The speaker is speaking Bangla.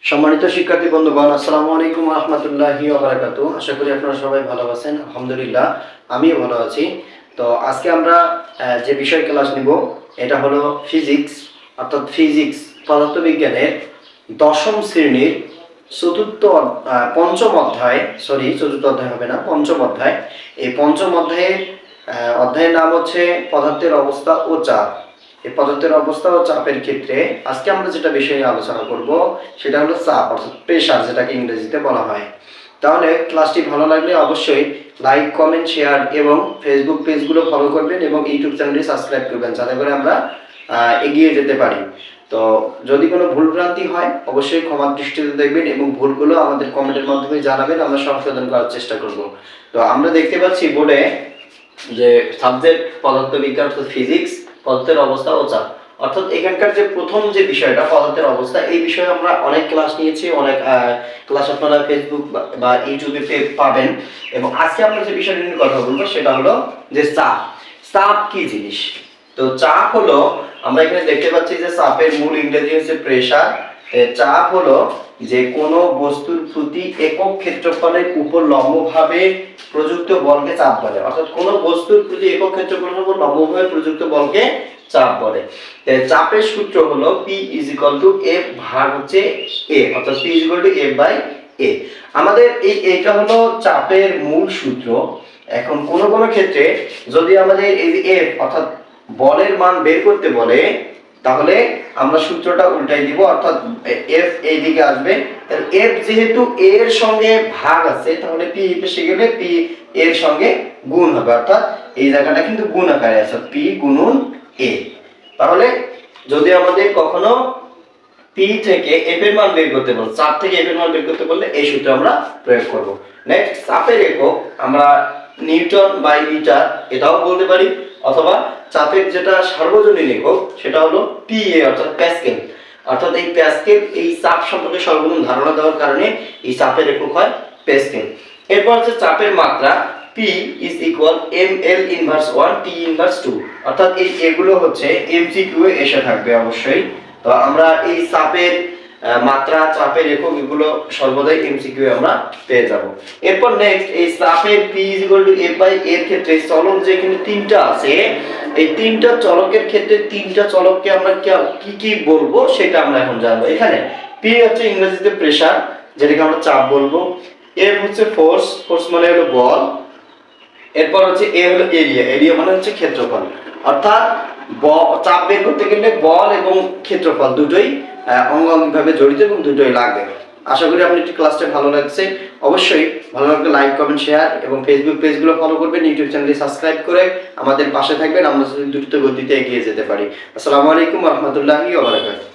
সম্মানিত শিক্ষার্থী বন্ধুগণ, আসসালামু আলাইকুম ওয়া রাহমাতুল্লাহি ওয়া বারাকাতুহু। আশা করি আপনারা সবাই ভালো আছেন। আলহামদুলিল্লাহ আমিও ভালো আছি। তো আজকে আমরা যে বিষয় ক্লাস নিব এটা হলো ফিজিক্স, অর্থাৎ ফিজিক্স পদার্থবিজ্ঞানের দশম শ্রেণীর পঞ্চম অধ্যায়, চতুর্থ অধ্যায় হবে না, পঞ্চম অধ্যায়। এই পঞ্চম অধ্যায়ের নাম হচ্ছে পদার্থের অবস্থা ও চাপ। এই পদার্থের অবস্থা ও চাপের ক্ষেত্রে আজকে আমরা যেটা বিষয় নিয়ে আলোচনা করব সেটা হলো চাপ, অর্থাৎ প্রেসার, যেটাকে ইংরেজিতে বলা হয়। তাহলে ক্লাসটি ভালো লাগলে অবশ্যই লাইক, কমেন্ট, শেয়ার এবং ফেসবুক পেজগুলো ফলো করবেন এবং ইউটিউব চ্যানেলটি সাবস্ক্রাইব করবেন, যাতে করে আমরা এগিয়ে যেতে পারি। তো যদি কোনো ভুলভ্রান্তি হয় অবশ্যই ক্ষমার দৃষ্টিতে দেখবেন এবং ভুলগুলো আমাদের কমেন্টের মাধ্যমে জানাবেন, আমরা সংশোধন করার চেষ্টা করব। তো আমরা দেখতে পাচ্ছি বোর্ডে যে সাবজেক্ট পদার্থবিজ্ঞান, অর্থাৎ ফিজিক্স, পদার্থের অবস্থা ও চাপ। অর্থাৎ এখানকার যে প্রথম যে বিষয়টা পদার্থের অবস্থা, এই বিষয়ে আমরা অনেক ক্লাস নিয়েছি, অনেক ক্লাস আপনারা ফেসবুক বা ইউটিউবে পাবেন। এবং আজকে আমরা যে বিষয়টা নিয়ে কথা বলবো সেটা হলো যে চাপ। চাপ কি জিনিস? তো চাপ হলো, আমরা এখানে দেখতে পাচ্ছি যে চাপের মূল ইংরেজি হচ্ছে প্রেসার। চাপ হলো যে কোনো বস্তুর প্রতি একক ক্ষেত্রফলের উপর লম্বভাবে প্রযুক্ত বলকে চাপ বলে। অর্থাৎ কোনো বস্তুর প্রতি একক ক্ষেত্রফলের উপর লম্বভাবে প্রযুক্ত বলকে চাপ বলে। চাপের সূত্র হলো P = F ভাগ হচ্ছে A, অর্থাৎ P = F/A। আমাদের এইটা হলো চাপের মূল সূত্র। এখন কোন কোন ক্ষেত্রে যদি আমাদের এই যে F অর্থাৎ বলের মান বের করতে বলে, তাহলে আমরা সূত্রটা উল্টাই দিব, অর্থাৎ F এই দিকে আসবে। তাহলে F যেহেতু A এর সঙ্গে ভাগ আছে, তাহলে P এসে গেলে P এর সঙ্গে গুণ হবে, অর্থাৎ এই জায়গাটা কিন্তু গুণ আকারে আছে, P গুণন A। তাহলে যদি আমাদের কখনো P থেকে F এর মান বের করতে বলে, চাপ থেকে F এর মান বের করতে বললে এই সূত্র আমরা প্রয়োগ করব। নেক্সট, চাপের একক আমরা নিউটন বাই মিটার এটাও বলতে পারি, অথবা চাপের যেটা সার্বজনীন একক সেটা হলো PA, অর্থাৎ প্যাসকেল। অর্থাৎ এই প্যাসকেল এই চাপ সম্পর্কে সর্বজনীন ধারণা দেওয়ার কারণে এই চাপের একক হয় প্যাসকেল। এরপর হচ্ছে চাপের মাত্রা, P = mL−1 T−2। অর্থাৎ এগুলো হচ্ছে MCQ এ এসে থাকবে অবশ্যই। তো আমরা এই চাপের মাত্রা, চাপের একক এগুলো সর্বদাই MCQ এ আমরা পেয়ে যাব। এরপর নেক্সট, এই চাপের P = F/A এর ক্ষেত্রে চলক যে এখানে তিনটা আছে, এই তিনটা চলকের ক্ষেত্রে তিনটা চলককে আমরা কি কি বলবো সেটা আমরা এখন জানবো। এখানে P হচ্ছে ইংরেজিতে প্রেসার, যেটাকে আমরা চাপ বলবো। F হচ্ছে ফোর্স মানে হলো বল। এরপর হচ্ছে A হলো এরিয়া মানে হচ্ছে ক্ষেত্রফল। অর্থাৎ চাপ বের করতে গেলে বল এবং ক্ষেত্রফল দুটোই অঙ্গাঙ্গিভাবে জড়িত এবং দুটোই লাগবে। আশা করি আপনার ক্লাসটা ভালো লাগছে। অবশ্যই ভালো লাগলে লাইক, কমেন্ট, শেয়ার এবং ফেসবুক পেজগুলো ফলো করবেন, ইউটিউব চ্যানেলটি সাবস্ক্রাইব করে আমাদের পাশে থাকবেন, আমরা দ্রুত গতিতে এগিয়ে যেতে পারি। আসসালামু আলাইকুম ওয়া রাহমাতুল্লাহি ওয়া বারাকাতুহু।